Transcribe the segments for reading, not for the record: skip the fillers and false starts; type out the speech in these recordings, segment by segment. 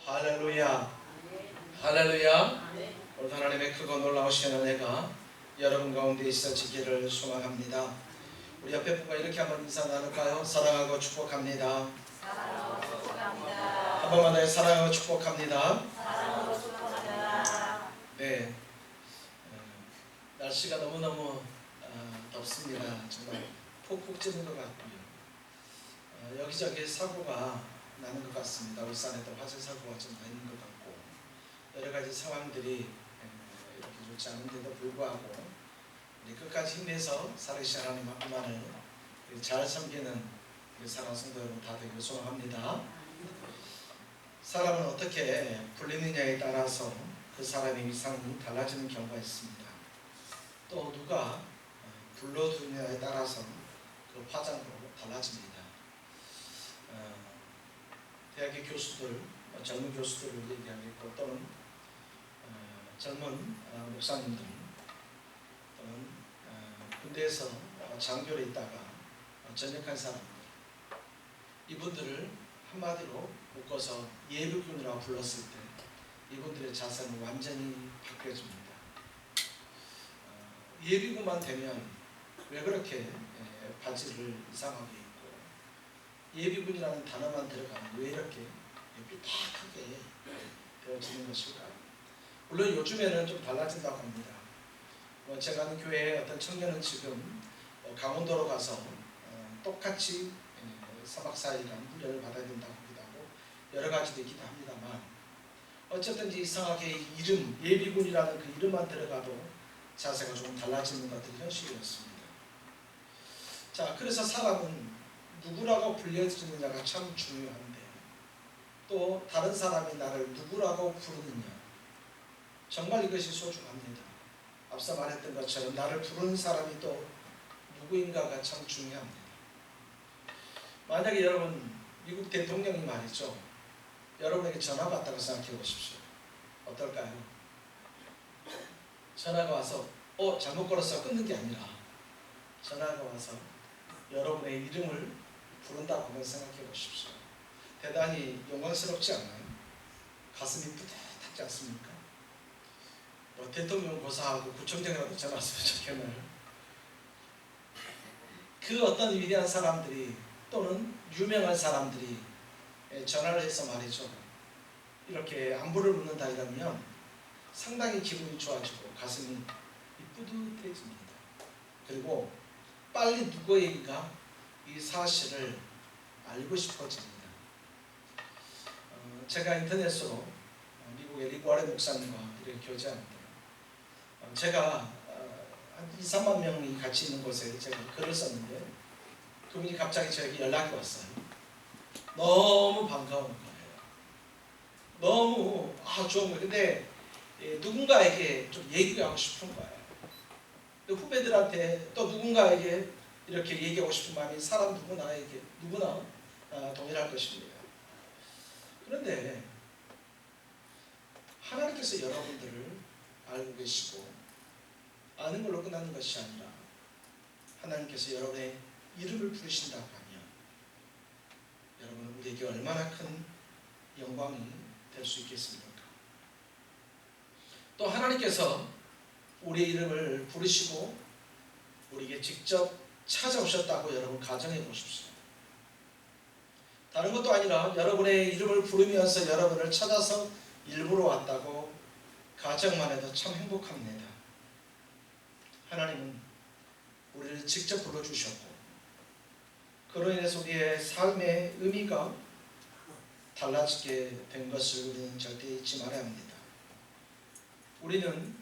할렐루야. 할렐루야. 오늘 하나님의 크고 놀라우신 은혜가 여러분 가운데 있어지기를 소망합니다. 우리 옆에 분과 이렇게 한번 인사 나눌까요? 사랑하고 축복합니다. 한 번만 더 사랑하고 축복합니다. 네, 날씨가 너무너무 덥습니다. 정말 푹푹 찌는 것 같고요. 여기저기 사고가 나는 것 같습니다. 울산에도 화재 사고가 좀 많이 있는 것 같고 여러 가지 상황들이 이렇게 좋지 않은데도 불구하고 우리 끝까지 힘내서 살아계신 하나님 한 분만을 잘 섬기는 우리 사랑하는 성도 여러분 다 되기를 소망합니다. 사람은 어떻게 불리느냐에 따라서 그 사람의 위상이 달라지는 경우가 있습니다. 또 누가 불러주느냐에 따라서 그 화장도 달라집니다. 대학의 교수들, 젊은 교수들을 얘기하겠고 또는 젊은 목사님들 또는 군대에서 장교로 있다가 전역한 사람들, 이분들을 한마디로 묶어서 예비군이라고 불렀을 때 이분들의 자세는 완전히 바뀌어집니다. 예비군만 되면 왜 그렇게 바지를 이상하게 입고 예비군이라는 단어만 들어가면 왜 이렇게 삐딱하게 되어지는 것일까요? 물론 요즘에는 좀 달라진다고 합니다. 제가 아는 교회의 어떤 청년은 지금 강원도로 가서 똑같이 3박 4일간 훈련을 받아야 된다고 하기도 하고 여러 가지도 있기도 합니다만 어쨌든지 이상하게 이름, 예비군이라는 그 이름만 들어가도 자세가 조금 달라지는 것들이 현실이었습니다. 자, 그래서 사람은 누구라고 불려지느냐가 참 중요한데 또 다른 사람이 나를 누구라고 부르느냐 정말 이것이 소중합니다. 앞서 말했던 것처럼 나를 부르는 사람이 또 누구인가가 참 중요합니다. 만약에 여러분 미국 대통령이 말이죠, 여러분에게 전화가 왔다고 생각해 보십시오. 어떨까요? 전화가 와서 잘못 걸었어 끊는 게 아니라 전화가 와서 여러분의 이름을 부른다고 한번 생각해 보십시오. 대단히 영광스럽지 않나요? 가슴이 뿌듯하지 않습니까? 대통령 고사하고 구청장이라도 전화 왔으면 좋겠나요? 그 어떤 위대한 사람들이 또는 유명한 사람들이 전화를 해서 말이죠, 이렇게 안부를 묻는다 이러면 상당히 기분이 좋아지고 가슴이 뿌듯해집니다. 그리고 빨리 누구에게가 이 사실을 알고 싶어집니다. 제가 인터넷으로 미국의 리고 아레 목사님과 이렇게 교제합니다. 제가 한 2, 3만 명이 같이 있는 곳에 제가 글을 썼는데 그분이 갑자기 저에게 연락이 왔어요. 너무 반가운 거예요. 너무 좋은 거예요. 근데 누군가에게 좀 얘기하고 싶은 거예요. 후배들한테 또 누군가에게 이렇게 얘기하고 싶은 마음이 사람 누구나에게 누구나 동일할 것입니다. 그런데 하나님께서 여러분들을 알고 계시고 아는 걸로 끝나는 것이 아니라 하나님께서 여러분의 이름을 부르신다고 하면 여러분은 우리에게 얼마나 큰 영광이 될 수 있겠습니까? 또 하나님께서 우리의 이름을 부르시고 우리에게 직접 찾아오셨다고 여러분 가정해 보십시오. 다른 것도 아니라 여러분의 이름을 부르면서 여러분을 찾아서 일부러 왔다고 가정만 해도 참 행복합니다. 하나님은 우리를 직접 불러주셨고 그로 인해서 우리의 삶의 의미가 달라지게 된 것을 우리는 절대 잊지 말아야 합니다. 우리는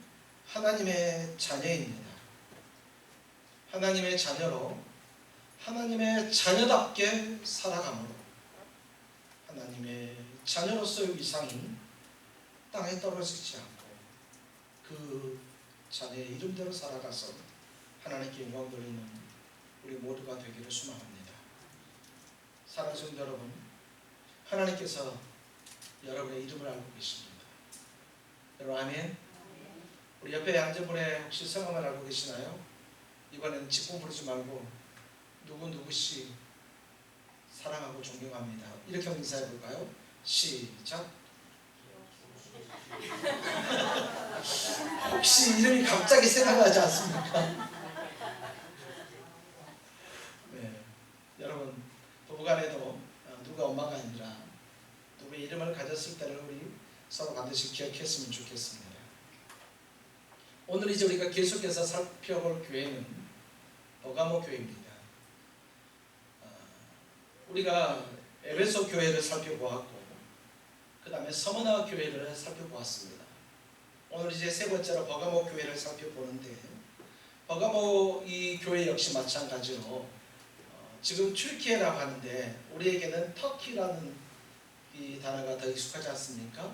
하나님의 자녀입니다. 하나님의 자녀로 하나님의 자녀답게 살아감으로 하나님의 자녀로서의 위상이 땅에 떨어지지 않고 그 자녀의 이름대로 살아가서 하나님께 영광 돌리는 우리 모두가 되기를 소망합니다. 사랑하는 성도 여러분, 하나님께서 여러분의 이름을 알고 계십니다. 여러분 아멘. 우리 옆에 앉은 분의 혹시 성함을 알고 계시나요? 이번에는 직분 부르지 말고 누구씨 사랑하고 존경합니다. 이렇게 한번 인사해 볼까요? 시작. 혹시 이름이 갑자기 생각나지 않습니까? 네, 여러분 부부간에도 누가 엄마가 아니라 누구의 이름을 가졌을 때를 우리 서로 반드시 기억했으면 좋겠습니다. 오늘 이제 우리가 계속해서 살펴볼 교회는 버가모 교회입니다. 우리가 에베소 교회를 살펴보았고 그 다음에 서머나 교회를 살펴보았습니다. 오늘 이제 세 번째로 버가모 교회를 살펴보는데 버가모 이 교회 역시 마찬가지로 지금 튀르키예라고 하는데 우리에게는 터키라는 이 단어가 더 익숙하지 않습니까?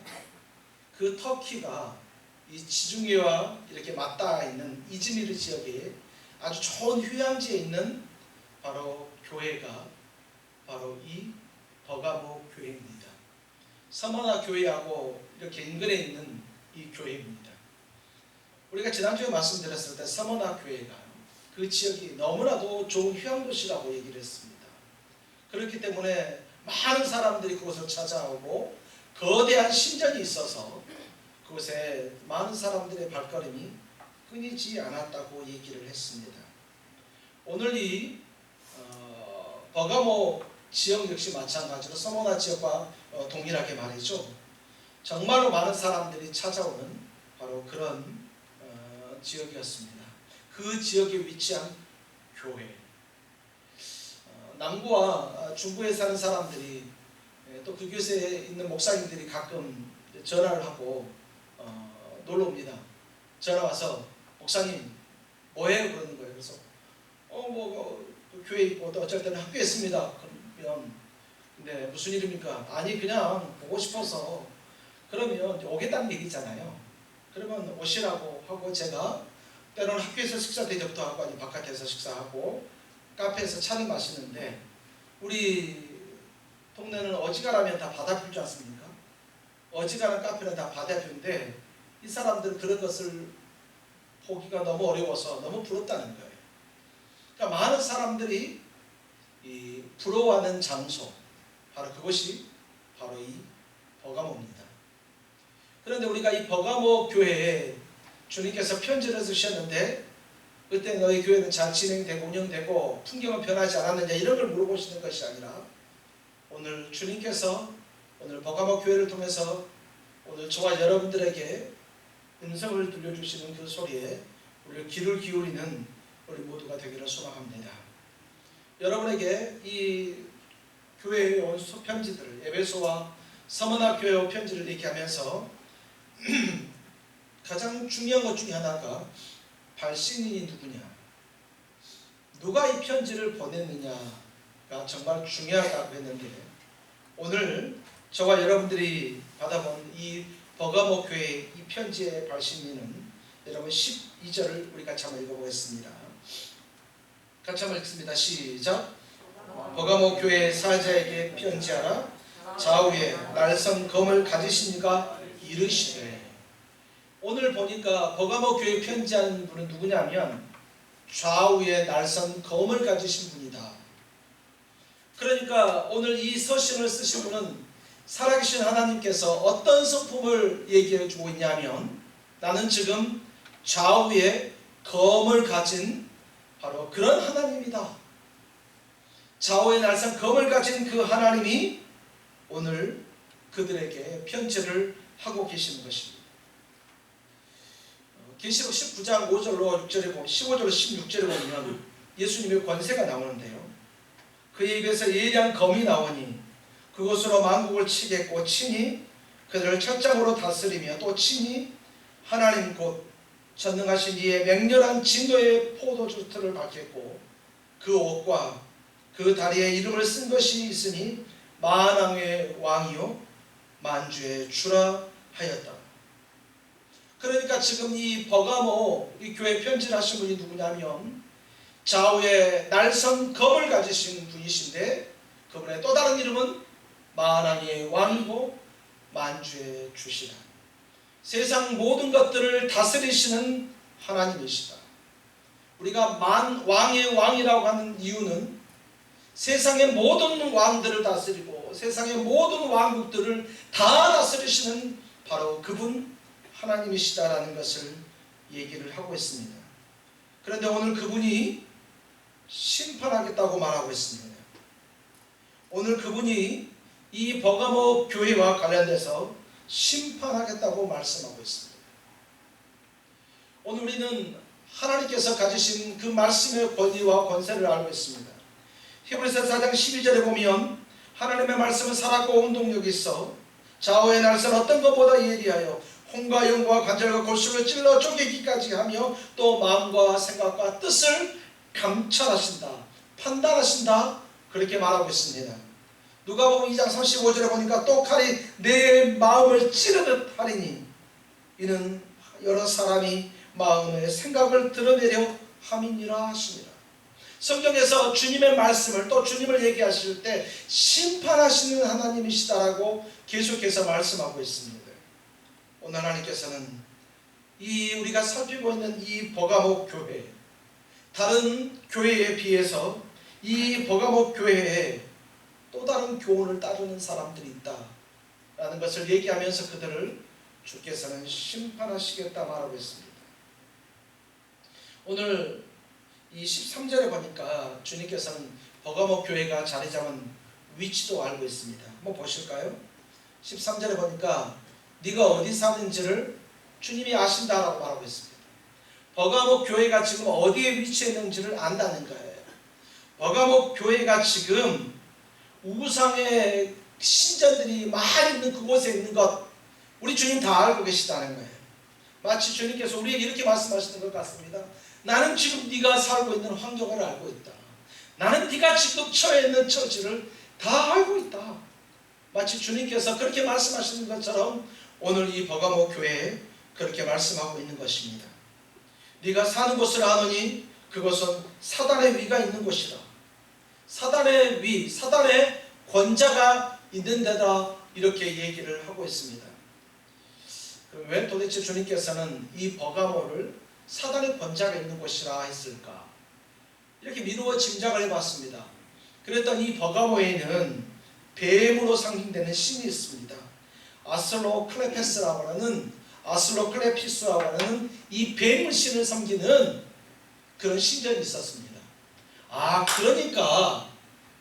그 터키가 이 지중해와 이렇게 맞닿아 있는 이즈미르 지역에 아주 좋은 휴양지에 있는 바로 교회가 바로 이 버가모 교회입니다. 서머나 교회하고 이렇게 인근에 있는 이 교회입니다. 우리가 지난주에 말씀드렸을 때 서머나 교회가 그 지역이 너무나도 좋은 휴양도시라고 얘기를 했습니다. 그렇기 때문에 많은 사람들이 그곳을 찾아오고 거대한 신전이 있어서 그곳에 많은 사람들의 발걸음이 끊이지 않았다고 얘기를 했습니다. 오늘 이 버가모 지역 역시 마찬가지로 서머나 지역과 동일하게 말이죠. 정말로 많은 사람들이 찾아오는 바로 그런 지역이었습니다. 그 지역에 위치한 교회. 남부와 중부에 사는 사람들이 또 그곳에 있는 목사님들이 가끔 전화를 하고 놀러 옵니다. 전화 와서 목사님 뭐해요? 그러는 거예요. 그래서 교회 있고 또 어쩔 때는 학교에 있습니다. 그러면 근데 무슨 일입니까? 아니 그냥 보고 싶어서. 그러면 오겠다는 얘기잖아요. 그러면 오시라고 하고 제가 때로는 학교에서 식사 대접도 하고 아니 바깥에서 식사하고 카페에서 차를 마시는데 우리 동네는 어지간하면 다 바다뷰지 않습니까? 어지간한 카페는 다 바다뷰인데 이 사람들은 그런 것을 보기가 너무 어려워서 너무 부럽다는 거예요. 그러니까 많은 사람들이 이 부러워하는 장소 바로 그것이 바로 이 버가모입니다. 그런데 우리가 이 버가모 교회에 주님께서 편지를 쓰셨는데 그때 너희 교회는 잘 진행되고 운영되고 풍경은 변하지 않았느냐 이런 걸 물어보시는 것이 아니라 오늘 주님께서 오늘 버가모 교회를 통해서 오늘 저와 여러분들에게 음성을 들려주시는 그 소리에 우리 귀를 기울이는 우리 모두가 되기를 소망합니다. 여러분에게 이 교회에 온 편지들을 에베소와 서머나 교회 편지를 얘기하면서 가장 중요한 것 중에 하나가 발신인이 누구냐, 누가 이 편지를 보냈느냐가 정말 중요하다고 했는데 오늘 저와 여러분들이 받아본 이 버가모 교회의 이 편지의 발신인은 여러분 12절을 우리 같이 한번 읽어보겠습니다. 같이 한번 읽습니다. 시작. 버가모 교회 사자에게 편지하라. 좌우에 날선 검을 가지신 이가 이르시되. 오늘 보니까 버가모 교회 편지하는 분은 누구냐면 좌우에 날선 검을 가지신 분이다. 그러니까 오늘 이 서신을 쓰신 분은 살아계신 하나님께서 어떤 성품을 얘기해 주고 있냐면 나는 지금 좌우에 검을 가진 바로 그런 하나님이다. 좌우에 날선 검을 가진 그 하나님이 오늘 그들에게 편지를 하고 계시는 것입니다. 계시록 19장 5절로 6절에 보면 15절로 16절에 보면 예수님의 권세가 나오는데요. 그의 입에서 예리한 검이 나오니 그것으로 만국을 치겠고 친히 그들을 첫장으로 다스리며 또 친히 하나님 곧 전능하신 이의 맹렬한 진노의 포도주틀을 받겠고 그 옷과 그 다리에 이름을 쓴 것이 있으니 만왕의 왕이요 만주의 주라 하였다. 그러니까 지금 이 버가모 이 교회 편지를 하신 분이 누구냐면 좌우에 날선 검을 가지신 분이신데 그분의 또 다른 이름은 만왕의 왕이고 만주의 주시라. 세상 모든 것들을 다스리시는 하나님이시다. 우리가 왕의 왕이라고 하는 이유는 세상의 모든 왕들을 다스리고 세상의 모든 왕국들을 다 다스리시는 바로 그분 하나님이시다라는 것을 얘기를 하고 있습니다. 그런데 오늘 그분이 심판하겠다고 말하고 있습니다. 오늘 그분이 이 버가모 교회와 관련돼서 심판하겠다고 말씀하고 있습니다. 오늘 우리는 하나님께서 가지신 그 말씀의 권위와 권세를 알고 있습니다. 히브리서 4장 12절에 보면 하나님의 말씀은 살았고 운동력이 있어 좌우의 날선 어떤 것보다 예리하여 혼과 영과 관절과 골수를 찔러 쪼개기까지 하며 또 마음과 생각과 뜻을 감찰하신다, 판단하신다, 그렇게 말하고 있습니다. 누가복음 2장 35절에 보니까 또 칼이 내 마음을 찌르듯 하리니 이는 여러 사람이 마음의 생각을 드러내려 함이니라 하십니다. 성경에서 주님의 말씀을 또 주님을 얘기하실 때 심판하시는 하나님이시다라고 계속해서 말씀하고 있습니다. 오늘 하나님께서는 이 우리가 살피고 있는 이 버가모 교회, 다른 교회에 비해서 이 버가모 교회에 또 다른 교훈을 따르는 사람들이 있다라는 것을 얘기하면서 그들을 주께서는 심판하시겠다 말하고 있습니다. 오늘 이 13절에 보니까 주님께서는 버가모 교회가 자리 잡은 위치도 알고 있습니다. 한번 보실까요? 13절에 보니까 네가 어디 사는지를 주님이 아신다라고 말하고 있습니다. 버가모 교회가 지금 어디에 위치해 있는지를 안다는 거예요. 버가모 교회가 지금 우상의 신전들이 많이 있는 그곳에 있는 것 우리 주님 다 알고 계시다는 거예요. 마치 주님께서 우리에게 이렇게 말씀하시는 것 같습니다. 나는 지금 네가 살고 있는 환경을 알고 있다. 나는 네가 지금 처해 있는 처지를 다 알고 있다. 마치 주님께서 그렇게 말씀하시는 것처럼 오늘 이 버가모 교회에 그렇게 말씀하고 있는 것입니다. 네가 사는 곳을 아노니 그것은 사단의 위가 있는 곳이다. 사단의 위, 사단의 권자가 있는 데다 이렇게 얘기를 하고 있습니다. 그럼 왜 도대체 주님께서는 이 버가모를 사단의 권자가 있는 곳이라 했을까? 이렇게 미루어 짐작을 해봤습니다. 그랬더니 이 버가모에는 뱀으로 상징되는 신이 있습니다. 아슬로클레피스라고 하는 이 뱀을 신을 섬기는 그런 신전이 있었습니다. 아, 그러니까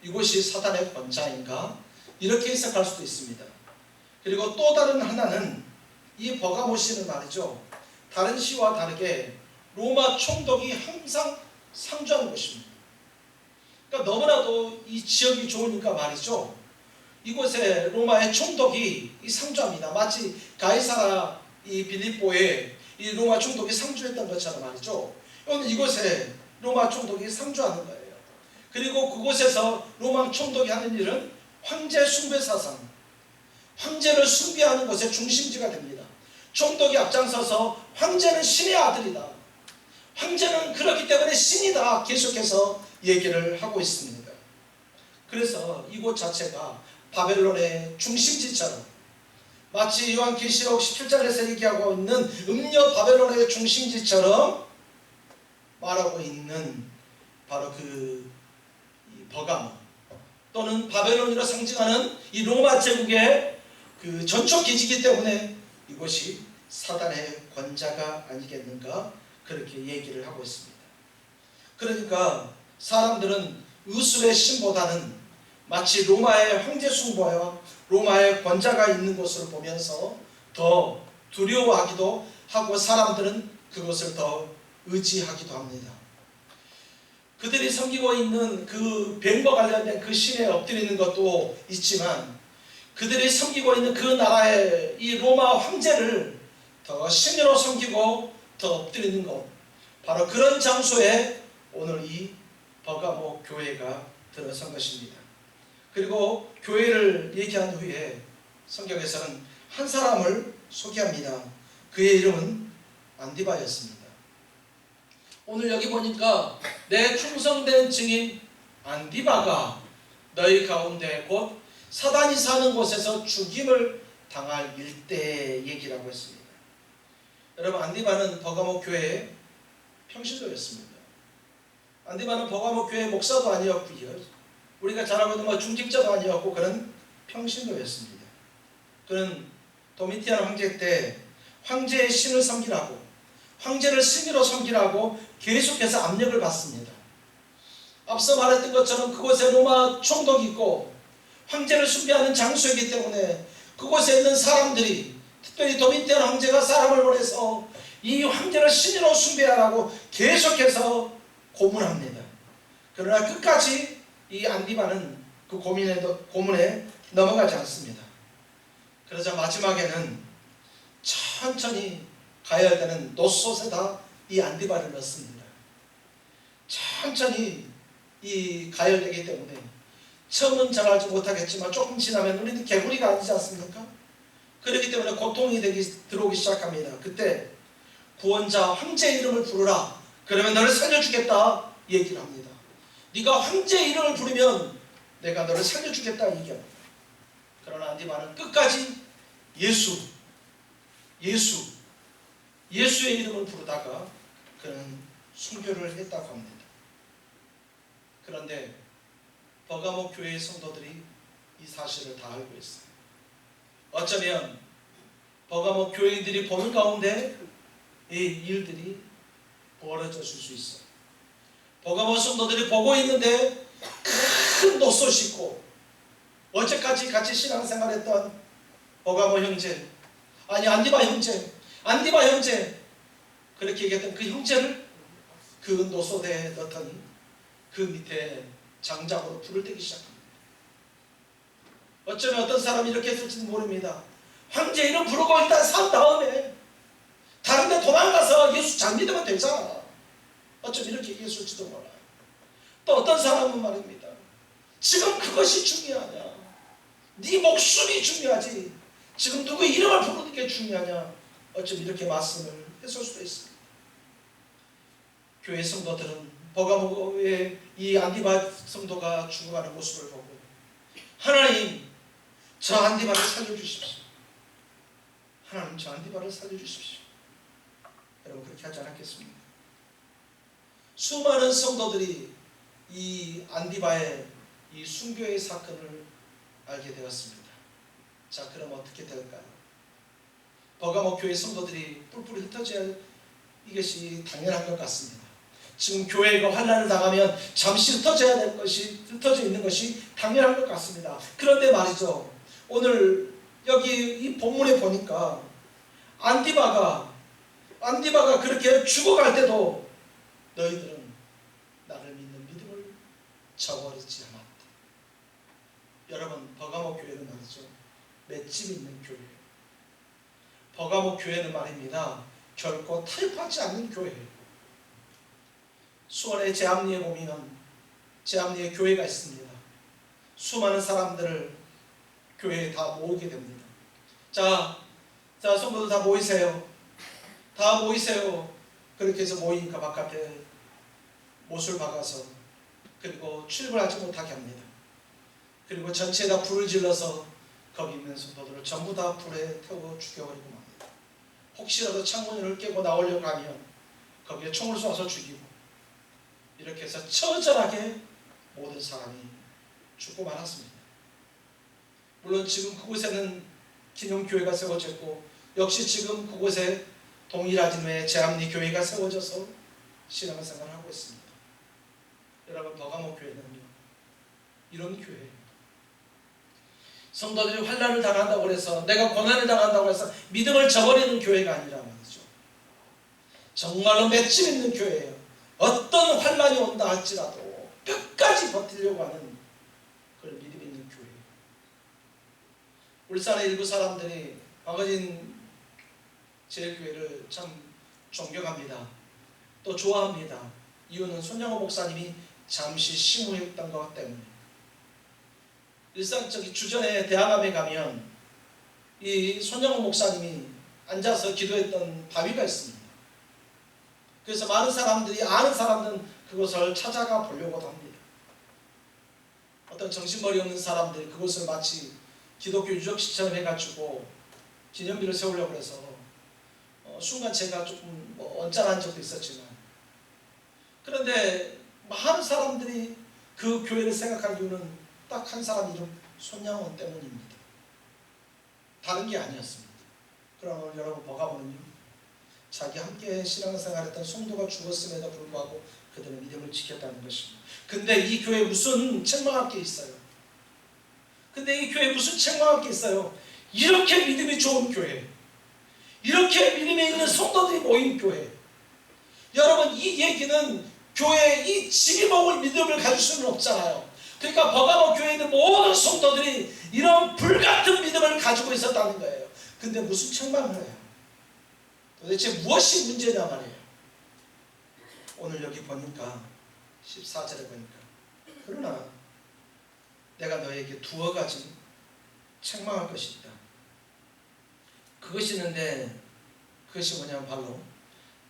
이곳이 사단의 권자인가? 이렇게 해석할 수도 있습니다. 그리고 또 다른 하나는 이 버가모 시는 말이죠. 다른 시와 다르게 로마 총독이 항상 상주하는 곳입니다. 그러니까 너무나도 이 지역이 좋으니까 말이죠. 이곳에 로마의 총독이 상주합니다. 마치 가이사라 이 빌립보에 이 로마 총독이 상주했던 것처럼 말이죠. 오늘 이곳에 로마 총독이 상주하는 거예요. 그리고 그곳에서 로마 총독이 하는 일은 황제 숭배 사상, 황제를 숭배하는 것의 중심지가 됩니다. 총독이 앞장서서 황제는 신의 아들이다, 황제는 그렇기 때문에 신이다, 계속해서 얘기를 하고 있습니다. 그래서 이곳 자체가 바벨론의 중심지처럼 마치 요한계시록 17장에서 얘기하고 있는 음녀 바벨론의 중심지처럼 말하고 있는 바로 그 버가모 또는 바벨론으로 상징하는 이 로마 제국의 그 전초 기지이기 때문에 이곳이 사단의 권자가 아니겠는가 그렇게 얘기를 하고 있습니다. 그러니까 사람들은 의술의 신보다는 마치 로마의 황제 숭배와 로마의 권자가 있는 곳을 보면서 더 두려워하기도 하고 사람들은 그것을 더 의지하기도 합니다. 그들이 섬기고 있는 그 뱀과 관련된 그 신에 엎드리는 것도 있지만 그들이 섬기고 있는 그 나라의 이 로마 황제를 더 신으로 섬기고 더 엎드리는 것, 바로 그런 장소에 오늘 이 버가모 교회가 들어선 것입니다. 그리고 교회를 얘기한 후에 성경에서는 한 사람을 소개합니다. 그의 이름은 안디바였습니다. 오늘 여기 보니까 내 충성된 증인 안디바가 너희 가운데 곧 사단이 사는 곳에서 죽임을 당할 일대 얘기라고 했습니다. 여러분, 안디바는 버가모 교회의 평신도였습니다. 안디바는 버가모 교회 목사도 아니었고요, 우리가 잘 알고 있는 중직자도 아니었고 그는 평신도였습니다. 그는 도미티안 황제 때 황제의 신을 섬기라고, 황제를 승리로 섬기라고 계속해서 압력을 받습니다. 앞서 말했던 것처럼 그곳에 로마 총독이 있고 황제를 숭배하는 장소이기 때문에 그곳에 있는 사람들이, 특별히 도미티안 황제가 사람을 보내서 이 황제를 신으로 숭배하라고 계속해서 고문합니다. 그러나 끝까지 이 안디바는 그 고문에 넘어가지 않습니다. 그러자 마지막에는 천천히 가열되는 노솥에다 이 안디바를 넣습니다. 천천히 이 가열되기 때문에 처음은 잘 알지 못하겠지만 조금 지나면 우리는 개구리가 아니지 않습니까? 그렇기 때문에 고통이 들어오기 시작합니다. 그때 구원자 황제 이름을 부르라. 그러면 너를 살려주겠다 얘기를 합니다. 네가 황제 이름을 부르면 내가 너를 살려주겠다 얘기합니다. 그러나 안디바는 끝까지 예수의 이름을 부르다가 그는 순교를 했다고 합니다. 그런데 버가모 교회의 성도들이 이 사실을 다 알고 있어요. 어쩌면 버가모 교인들이 보는 가운데 이 일들이 벌어졌을 수 있어요. 버가모 성도들이 보고 있는데 큰 노솥이 있고, 어제까지 같이 신앙생활했던 버가모 형제, 아니 안디바 형제 그렇게 얘기했던 그 형제를 그 노솥에 넣더니 그 밑에 장작으로 불을 떼기 시작합니다. 어쩌면 어떤 사람이 이렇게 했을지도 모릅니다. 황제 이름 부르고 일단 산 다음에 다른 데 도망가서 예수 잘 믿으면 되잖아. 어쩌면 이렇게 얘기했을지도 몰라요. 또 어떤 사람은 말입니다. 지금 그것이 중요하냐? 네 목숨이 중요하지 지금 누구 이름을 부르는 게 중요하냐? 어쩌면 이렇게 말씀을 했을 수도 있습니다. 교회 성도들은 버가모의 이 안디바 성도가 죽어가는 모습을 보고, 하나님 저 안디바를 살려주십시오. 하나님 저 안디바를 살려주십시오. 여러분 그렇게 하지 않았겠습니까? 수많은 성도들이 이 안디바의 이 순교의 사건을 알게 되었습니다. 자, 그럼 어떻게 될까요? 버가모 교회 성도들이 뿔뿔이 흩어져야 이것이 당연한 것 같습니다. 지금 교회가 환난을 당하면 잠시 흩어져 있는 것이 당연한 것 같습니다. 그런데 말이죠, 오늘 여기 이 본문에 보니까 안디바가 그렇게 죽어갈 때도 너희들은 나를 믿는 믿음을 저버리지 않았다. 여러분, 버가모 교회는 말이죠, 맷집 있는 교회예요. 버가모 교회는 말입니다, 결코 타협하지 않는 교회예요. 수원의 제암리에 보면 제암리에 교회가 있습니다. 수많은 사람들을 교회에 다 모으게 됩니다. 자 성도들 다 모이세요. 다 모이세요. 그렇게 해서 모이니까 바깥에 못을 박아서, 그리고 출입하지 못하게 합니다. 그리고 전체에다 불을 질러서 거기 있는 성도들을 전부 다 불에 태워 죽여버리고 맙니다. 혹시라도 창문을 깨고 나오려고 하면 거기에 총을 쏴서 죽이고, 이렇게 해서 처절하게 모든 사람이 죽고 말았습니다. 물론 지금 그곳에는 기념교회가 세워졌고, 역시 지금 그곳에 동일아짐의 제암리 교회가 세워져서 신앙생활을 하고 있습니다. 여러분, 버가모 교회는요, 이런 교회예요. 성도들이 환난을 당한다고 해서, 내가 고난을 당한다고 해서 믿음을 저버리는 교회가 아니라 말이죠, 정말로 맷집 있는 교회예요. 어떤 환난이 온다 할지라도 끝까지 버티려고 하는 그런 믿음 있는 교회예요. 울산의 일부 사람들이 박어진 제일교회를 참 존경합니다. 또 좋아합니다. 이유는 손영호 목사님이 잠시 심우했던 것 때문에. 일상적인 주전에 대항암에 가면 이 손영호 목사님이 앉아서 기도했던 바위가 있습니다. 그래서 많은 사람들이, 아는 사람들은 그것을 찾아가 보려고도 합니다. 어떤 정신머리 없는 사람들이 그것을 마치 기독교 유적지처럼 해가지고 기념비를 세우려고 해서 순간 제가 조금 언짢은 적도 있었지만, 그런데 많은 사람들이 그 교회를 생각한 이유는 딱 한 사람 이름, 손양원 때문입니다. 다른 게 아니었습니다. 그러나 오늘 여러분 버가모는요, 자기 함께 신앙생활했던 성도가 죽었음에도 불구하고 그들은 믿음을 지켰다는 것입니다. 근데 이 교회에 무슨 책망할 게 있어요? 근데 이 교회에 무슨 책망할 게 있어요? 이렇게 믿음이 좋은 교회, 이렇게 믿음이 있는 성도들이 모인 교회. 여러분, 이 얘기는 교회에 이 지리목을 믿음을 가질 수는 없잖아요. 그러니까 버가모 교회에 있는 모든 성도들이 이런 불같은 믿음을 가지고 있었다는 거예요. 근데 무슨 책망을 해요? 도대체 무엇이 문제냐 말이에요. 오늘 여기 보니까 14절에 보니까 그러나 내가 너에게 두어 가지 책망할 것이 있다. 그것이 있는데 그것이 뭐냐면 바로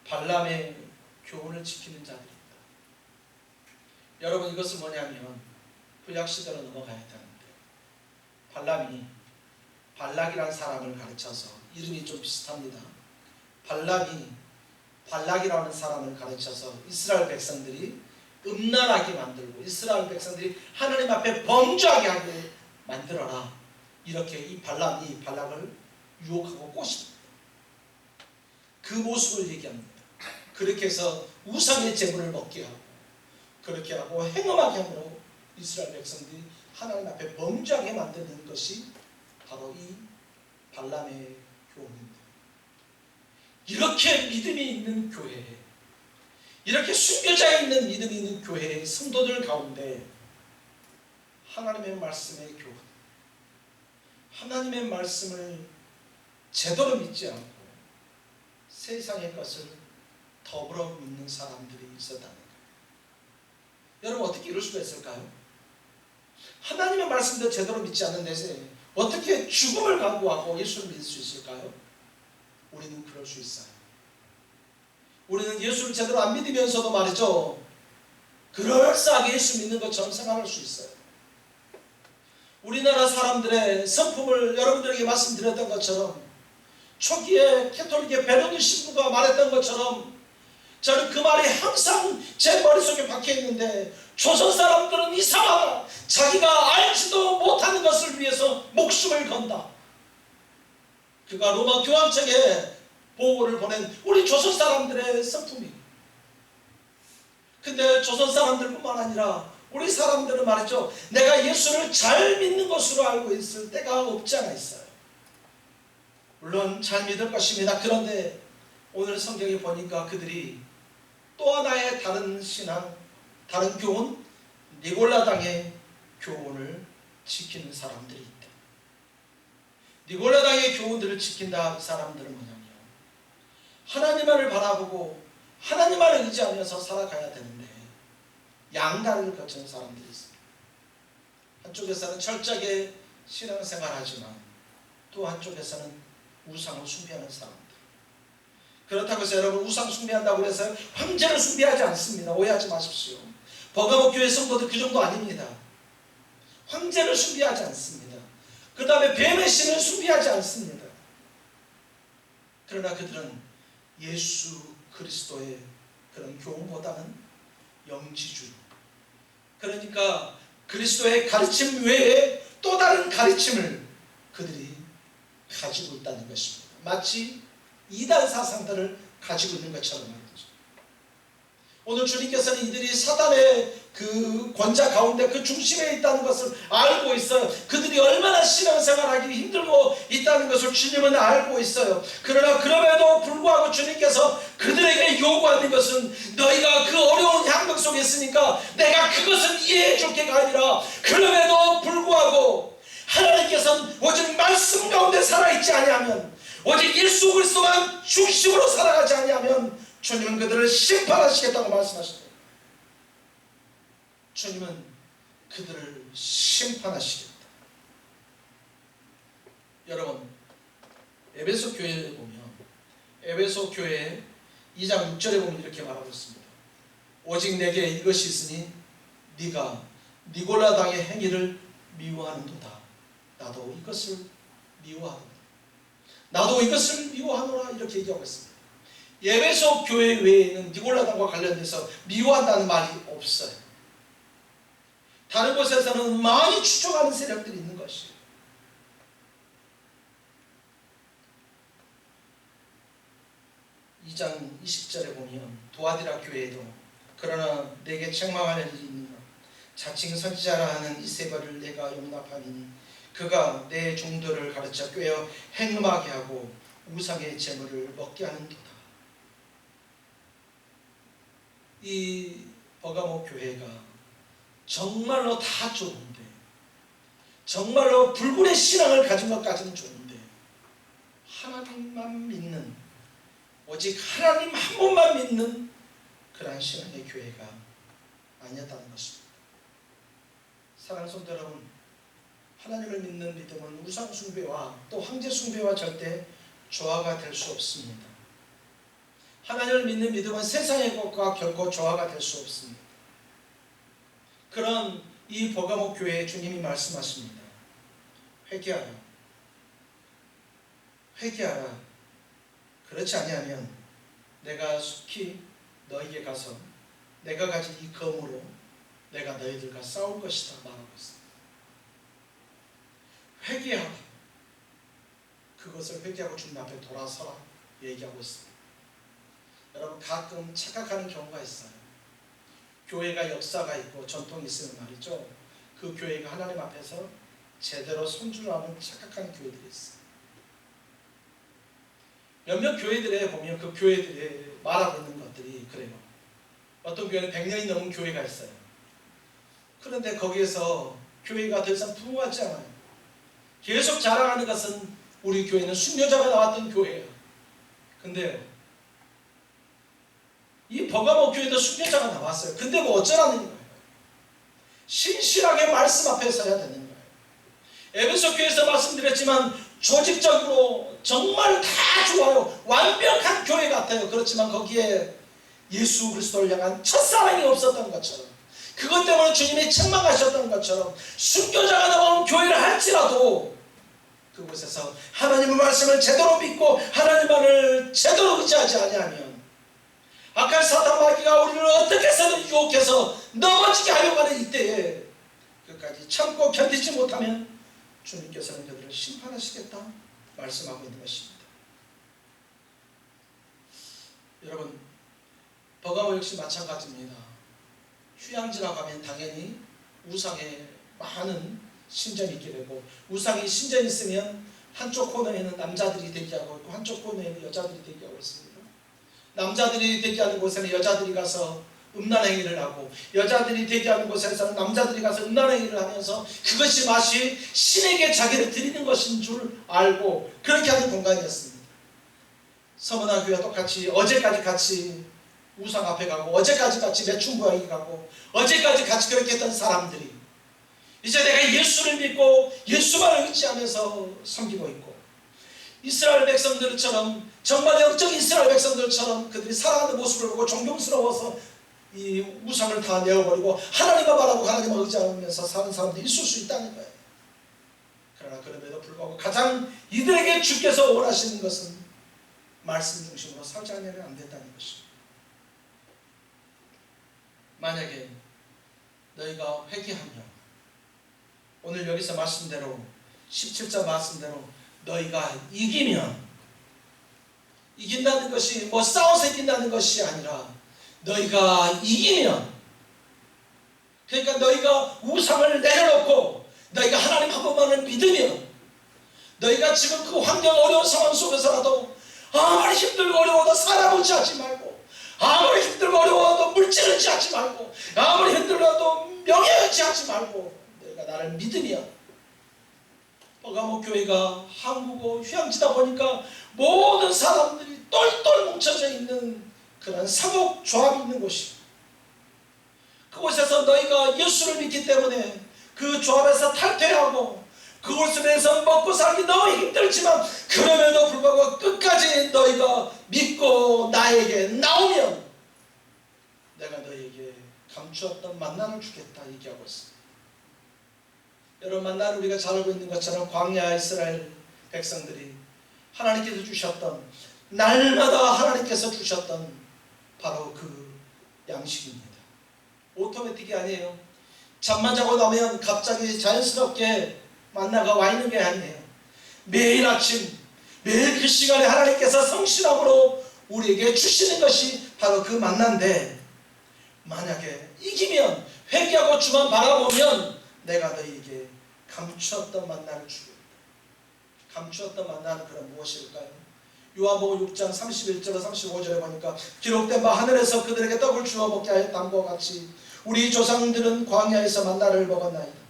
발람의 교훈을 지키는 자들입니다. 여러분, 이것은 뭐냐면 구약시대로 넘어가야 되는데 발람이 발락이라는 사람을 가르쳐서, 이름이 좀 비슷합니다. 발람이 발락이라는 사람을 가르쳐서 이스라엘 백성들이 음란하게 만들고 이스라엘 백성들이 하나님 앞에 범죄하게 하게 만들어라, 이렇게 이 발람이 발락을 유혹하고 꼬십니다. 그 모습을 얘기합니다. 그렇게 해서 우상의 제물을 먹게 하고 그렇게 하고 행음하게 함으로 이스라엘 백성들이 하나님 앞에 범죄하게 만드는 것이 바로 이 발람의 교훈입니다. 이렇게 믿음이 있는 교회에, 이렇게 순교자에 있는 믿음이 있는 교회의 성도들 가운데 하나님의 말씀의 교훈, 하나님의 말씀을 제대로 믿지 않고 세상의 것을 더불어 믿는 사람들이 있었다는 거예요. 여러분, 어떻게 이럴 수가 있을까요? 하나님의 말씀도 제대로 믿지 않는 데서 어떻게 죽음을 각오하고 예수를 믿을 수 있을까요? 우리는 그럴 수 있어요. 우리는 예수를 제대로 안 믿으면서도 말이죠, 그럴싸하게 예수 믿는 것처럼 생각할 수 있어요. 우리나라 사람들의 성품을 여러분들에게 말씀드렸던 것처럼, 초기에 캐톨릭의 베르누 신부가 말했던 것처럼, 저는 그 말이 항상 제 머릿속에 박혀있는데, 조선 사람들은 이상하다, 자기가 알지도 못하는 것을 위해서 목숨을 건다. 그가 로마 교황청에 보고를 보낸 우리 조선 사람들의 성품이. 근데 조선 사람들뿐만 아니라 우리 사람들은 말이죠, 내가 예수를 잘 믿는 것으로 알고 있을 때가 없지 않아 있어요. 물론 잘 믿을 것입니다. 그런데 오늘 성경에 보니까 그들이 또 하나의 다른 신앙, 다른 교훈, 니골라당의 교훈을 지키는 사람들이 있다. 니골라당의 교훈들을 지킨다. 그 사람들은 뭐냐면 하나님만을 바라보고 하나님만을 의지하면서 살아가야 되는데 양다리를 거치는 사람들이 있습니다. 한쪽에서는 철저하게 신앙생활하지만 또 한쪽에서는 우상을 숭배하는 사람들. 그렇다고 해서 여러분, 우상 숭배한다고 해서 황제를 숭배하지 않습니다. 오해하지 마십시오. 버가모 교회 성도들 그 정도 아닙니다. 황제를 숭배하지 않습니다. 그 다음에 뱀의 신을 숭배하지 않습니다. 그러나 그들은 예수 그리스도의 그런 교훈보다는 영지주의, 그러니까 그리스도의 가르침 외에 또 다른 가르침을 그들이 가지고 있다는 것입니다. 마치 이단 사상들을 가지고 있는 것처럼 말이죠. 오늘 주님께서는 이들이 사단의 그 권자 가운데 그 중심에 있다는 것을 알고 있어요. 그들이 얼마나 신앙생활하기 힘들고 있다는 것을 주님은 알고 있어요. 그러나 그럼에도 불구하고 주님께서 그들에게 요구하는 것은, 너희가 그 어려운 환경 속에 있으니까 내가 그것은 이해해 줄 게가 아니라, 그럼에도 불구하고 하나님께서는 오직 말씀 가운데 살아있지 아니하면, 오직 예수 그리스도만 중심으로 살아가지 아니하면 주님은 그들을 심판하시겠다고 말씀하시죠. 주님은 그들을 심판하시겠다. 여러분, 에베소 교회에 보면, 에베소 교회 2장 6절에 보면 이렇게 말하고 있습니다. 오직 내게 이것이 있으니 네가 니골라당의 행위를 미워하는도다. 나도 이것을 미워하노라. 나도 이것을 미워하노라. 이렇게 얘기하고 있습니다. 에베소 교회 외에는 니골라당과 관련돼서 미워한다는 말이 없어요. 다른 곳에서는 많이 추종하는 세력들이 있는 것이에요. 2장 20절에 보면 도아디라 교회에도 그러나 내게 책망할 일이 있느냐 자칭 선지자라 하는 이세벨을 내가 용납하니 그가 내 종들을 가르쳐 꿰어 행음하게 하고 우상의 제물을 먹게 하는도다. 이 버가모 교회가 정말로 다 좋은데, 정말로 불굴의 신앙을 가진 것까지는 좋은데 하나님만 믿는, 오직 하나님 한 분만 믿는 그러한 신앙의 교회가 아니었다는 것입니다. 사랑하는 성도 여러분, 하나님을 믿는 믿음은 우상 숭배와 또 황제 숭배와 절대 조화가 될 수 없습니다. 하나님을 믿는 믿음은 세상의 것과 결코 조화가 될 수 없습니다. 그런 이 버가모 교회에 주님이 말씀하십니다. 회개하라. 회개하라. 그렇지 아니하면 내가 속히 너에게 가서 내가 가진 이 검으로 내가 너희들과 싸울 것이다 말하고 있습니다. 회개하라. 그것을 회개하고 주님 앞에 돌아서라 얘기하고 있습니다. 여러분, 가끔 착각하는 경우가 있어요. 교회가 역사가 있고 전통이 있으면 말이죠, 그 교회가 하나님 앞에서 제대로 손주를 하는 착각하는 교회들이 있어요. 몇몇 교회들에 보면 그 교회들이 말하고 있는 것들이 그래요. 어떤 교회는 100년이 넘은 교회가 있어요. 그런데 거기에서 교회가 더 이상 부흥하지 않아요. 계속 자랑하는 것은 우리 교회는 순교자가 나왔던 교회예요. 근데요, 이 버가모 교회도 순교자가 나왔어요. 근데 뭐 어쩌라는 거예요? 신실하게 말씀 앞에 서야 되는 거예요. 에베소 교회에서 말씀드렸지만 조직적으로 정말 다 좋아요. 완벽한 교회 같아요. 그렇지만 거기에 예수 그리스도를 향한 첫사랑이 없었던 것처럼, 그것 때문에 주님이 책망하셨던 것처럼 순교자가 나온 교회를 할지라도 그곳에서 하나님의 말씀을 제대로 믿고 하나님만을 제대로 의지하지 아니하면 악한 사탄 마귀가 우리를 어떻게 해서든 유혹해서 넘어지게 하려고 하는 이때에 끝까지 참고 견디지 못하면 주님께서는 그들을 심판하시겠다 말씀하고 있는 것입니다. 여러분, 버가모 역시 마찬가지입니다. 휴양지나 가면 당연히 우상에 많은 신전이 있게 되고, 우상이 신전이 있으면 한쪽 코너에는 남자들이 대기하고 있고 한쪽 코너에는 여자들이 대기하고 있습니다. 남자들이 대기하는 곳에는 여자들이 가서 음란행위를 하고, 여자들이 대기하는 곳에서는 남자들이 가서 음란행위를 하면서 그것이 마치 신에게 자기를 드리는 것인 줄 알고 그렇게 하는 공간이었습니다. 서문화 교회와 똑같이 어제까지 같이 우상 앞에 가고, 어제까지 같이 매춘부하게 가고, 어제까지 같이 그렇게 했던 사람들이 이제 내가 예수를 믿고 예수만을 의지하면서 섬기고 있고, 이스라엘 백성들처럼, 정말 영적 이스라엘 백성들처럼 그들이 살아가는 모습을 보고 존경스러워서 이 우상을 다 내어버리고 하나님만 바라고 하나님만 의지하면서 사는 사람들이 있을 수 있다는 거예요. 그러나 그럼에도 불구하고 가장 이들에게 주께서 원하시는 것은 말씀 중심으로 살지 않으면 안 된다는 것입니다. 만약에 너희가 회개하며 오늘 여기서 말씀대로 17절 말씀대로 너희가 이긴다는 것이 뭐 싸워서 이긴다는 것이 아니라 너희가 이기면, 그러니까 너희가 우상을 내려놓고 너희가 하나님 한 분만을 믿으면, 너희가 지금 그 환경 어려운 상황 속에서라도 아무리 힘들고 어려워도 사람을 취하지 말고, 아무리 힘들고 어려워도 물질을 취하지 말고, 아무리 힘들어도 명예를 취하지 말고 너희가 나를 믿으면, 버가모 교회가 한국어 휴양지다 보니까 모든 사람들이 똘똘 뭉쳐져 있는 그런 사목 조합이 있는 곳이에요. 그곳에서 너희가 예수를 믿기 때문에 그 조합에서 탈퇴하고 그곳에서 먹고 살기 너무 힘들지만 그럼에도 불구하고 끝까지 너희가 믿고 나에게 나오면 내가 너희에게 감추었던 만나를 주겠다 얘기하고 있습니다. 여러분, 만나를 우리가 잘 알고 있는 것처럼 광야 이스라엘 백성들이 하나님께서 주셨던, 날마다 하나님께서 주셨던 바로 그 양식입니다. 오토매틱이 아니에요. 잠만 자고 나면 갑자기 자연스럽게 만나가 와 있는 게 아니에요. 매일 아침, 매일 그 시간에 하나님께서 성실함으로 우리에게 주시는 것이 바로 그 만나인데, 만약에 이기면, 회개하고 주만 바라보면 내가 너희에게 감추었던 만나를 주겠다. 감추었던 만나는 그럼 무엇일까요? 요한복음 6장 31절로 35절에 보니까 기록된 바 하늘에서 그들에게 떡을 주어 먹게 하였던 것과 같이 우리 조상들은 광야에서 만나를 먹었나이다.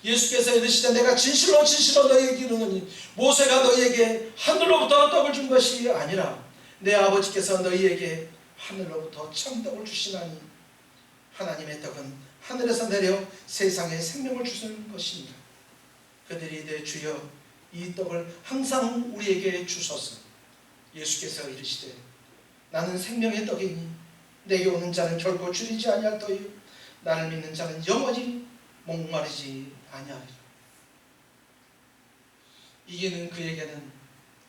예수께서 이르시되 내가 진실로 진실로 너희에게 이르노니 모세가 너희에게 하늘로부터 떡을 준 것이 아니라 내 아버지께서 너희에게 하늘로부터 참떡을 주시나니 하나님의 떡은 하늘에서 내려 세상에 생명을 주시는 것입니다. 그들이 이르되 주여 이 떡을 항상 우리에게 주소서. 예수께서 이르시되 나는 생명의 떡이니 내게 오는 자는 결코 줄이지 아니할 터이요 나를 믿는 자는 영원히 목마르지 아니하리라. 이기는 그에게는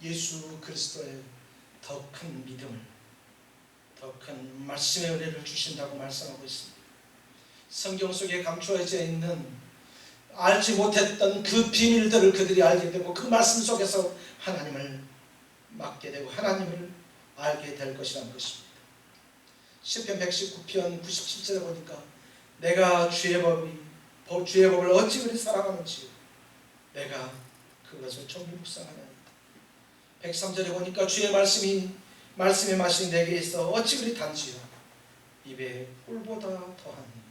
예수 그리스도의 더 큰 믿음을, 더 큰 말씀의 은혜를 주신다고 말씀하고 있습니다. 성경 속에 감추어져 있는 알지 못했던 그 비밀들을 그들이 알게 되고 그 말씀 속에서 하나님을 맡게 되고 하나님을 알게 될 것이라는 것입니다. 시편 119편 97절에 보니까 내가 주의 법을 어찌 그리 사랑하는지 내가 그것을 종일 묵상하나이다. 103절에 보니까 주의 말씀의 맛이 내게 있어 어찌 그리 단지요 입에 꿀보다 더하니.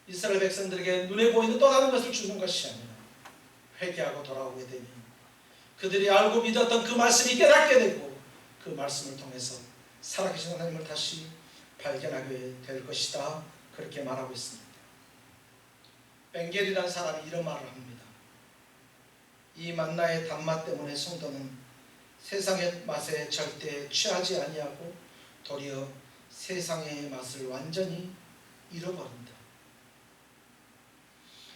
이스라엘 백성들에게 눈에 보이는 또 다른 것을 주는 것이 아니라 회개하고 돌아오게 되면 그들이 알고 믿었던 그 말씀이 깨닫게 되고 그 말씀을 통해서 살아계신 하나님을 다시 발견하게 될 것이다. 그렇게 말하고 있습니다. 벤겔이라는 사람이 이런 말을 합니다. 이 만나의 단맛 때문에 성도는 세상의 맛에 절대 취하지 아니하고 도리어 세상의 맛을 완전히 잃어버린다.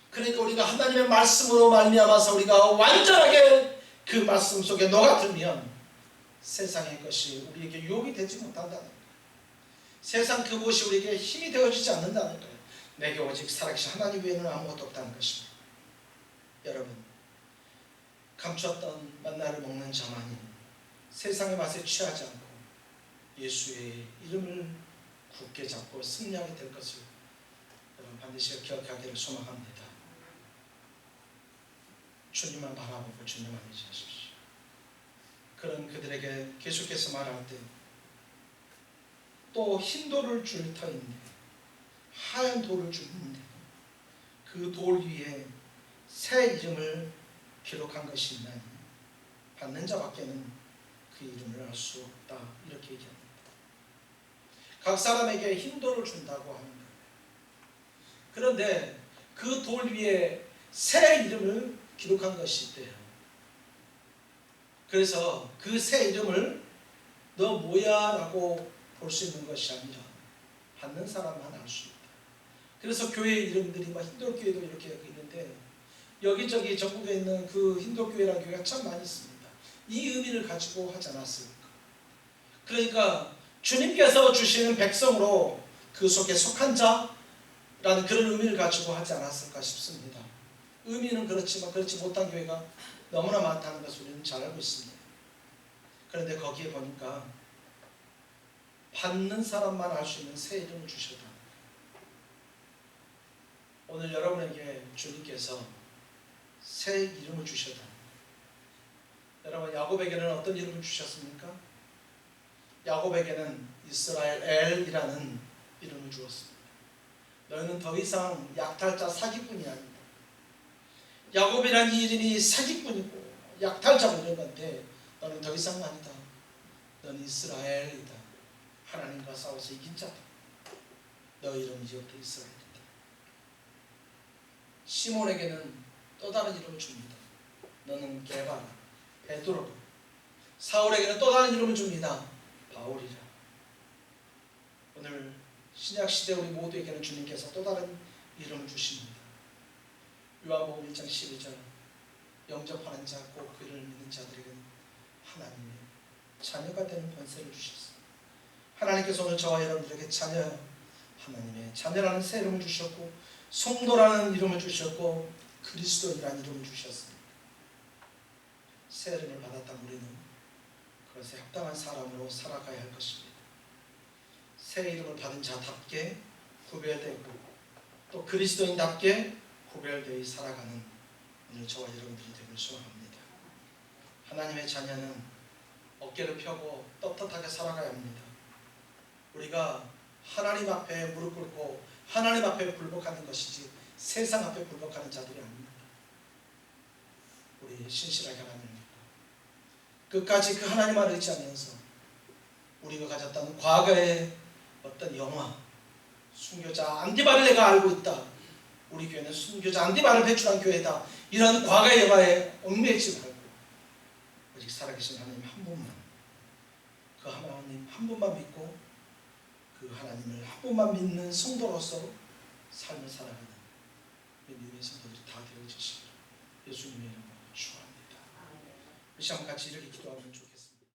그러니까 우리가 하나님의 말씀으로 말미암아서 우리가 완전하게 그 말씀 속에 녹아들면 세상의 것이 우리에게 유혹이 되지 못한다는 거예요. 세상 그 무엇이 우리에게 힘이 되어지지 않는다는 거예요. 내게 오직 살아계신 하나님 외에는 아무것도 없다는 것입니다. 여러분, 감추었던 만나를 먹는 자만이 세상의 맛에 취하지 않고 예수의 이름을 굳게 잡고 승리하게 될 것을 여러분 반드시 기억하기를 소망합니다. 주님만 바라보고 주님만 의지하십시오. 그런 그들에게 계속해서 말할 때 또 흰 돌을 줄 터인데 하얀 돌을 주는데 그 돌 위에 새 이름을 기록한 것이 있나니 받는 자밖에는 그 이름을 알 수 없다. 이렇게 얘기합니다. 각 사람에게 흰 돌을 준다고 하는 거예요. 그런데 그 돌 위에 새 이름을 기록한 것이 있대요. 그래서 그 새 이름을 너 뭐야? 라고 볼 수 있는 것이 아니라 받는 사람만 알 수 있다. 그래서 교회 이름들이 막 힌돌교회도 이렇게 있는데 여기저기 전국에 있는 그 힌돌교회라는 교회가 참 많이 있습니다. 이 의미를 가지고 하지 않았을까? 그러니까 주님께서 주시는 백성으로 그 속에 속한 자라는 그런 의미를 가지고 하지 않았을까 싶습니다. 의미는 그렇지만 그렇지 못한 교회가 너무나 많다는 것을 우리는 잘 알고 있습니다. 그런데 거기에 보니까 받는 사람만 알 수 있는 새 이름을 주셨다. 오늘 여러분에게 주님께서 새 이름을 주셨다. 여러분, 야곱에게는 어떤 이름을 주셨습니까? 야곱에게는 이스라엘 엘이라는 이름을 주었습니다. 너희는 더 이상 약탈자 사기꾼이 아니다. 야곱이라는 이 이름이 사기꾼이고 약탈자고 이런 건데 너는 더 이상 아니다. 너는 이스라엘이다. 하나님과 싸워서 이긴 자다. 너 이름이 이제부터 이스라엘이다. 시몬에게는 또 다른 이름을 줍니다. 너는 게바라, 베드로다. 사울에게는 또 다른 이름을 줍니다. 바울이라. 오늘 신약시대 우리 모두에게는 주님께서 또 다른 이름을 주십니다. 요한복음 1장 12절 영접하는 자 곧 그를 믿는 자들에게는 하나님의 자녀가 되는 권세를 주셨습니다. 하나님께서 오늘 저와 여러분들에게 하나님의 자녀라는 새 이름을 주셨고 성도라는 이름을 주셨고 그리스도인이라는 이름을 주셨습니다. 새 이름을 받았다면 우리는 그것에 합당한 사람으로 살아가야 할 것입니다. 새 이름을 받은 자답게 구별되고 또 그리스도인답게 구별되어 살아가는 오늘 저와 여러분들이 되길 소원합니다. 하나님의 자녀는 어깨를 펴고 떳떳하게 살아가야 합니다. 우리가 하나님 앞에 무릎 꿇고 하나님 앞에 굴복하는 것이지 세상 앞에 굴복하는 자들이 아닙니다. 우리 신실하게 하나님을 믿고 끝까지 그 하나님만 의지하면서 우리가 가졌던 과거의 어떤 영화, 순교자 안디바를 내가 알고 있다, 우리 교회는 순교자 안디바를 배출한 교회다, 이런 과거의 영화에 얽매이지 말고 오직 살아계신 하나님 한 분만, 그 하나님 한 분만 믿고 그 하나님을 한 분만 믿는 성도로서 삶을 살아가는 믿음의 성도들이 다 되어주시기를 예수님의 이름으로 축원합니다. 이 시간 같이 이렇게 기도하면 좋겠습니다.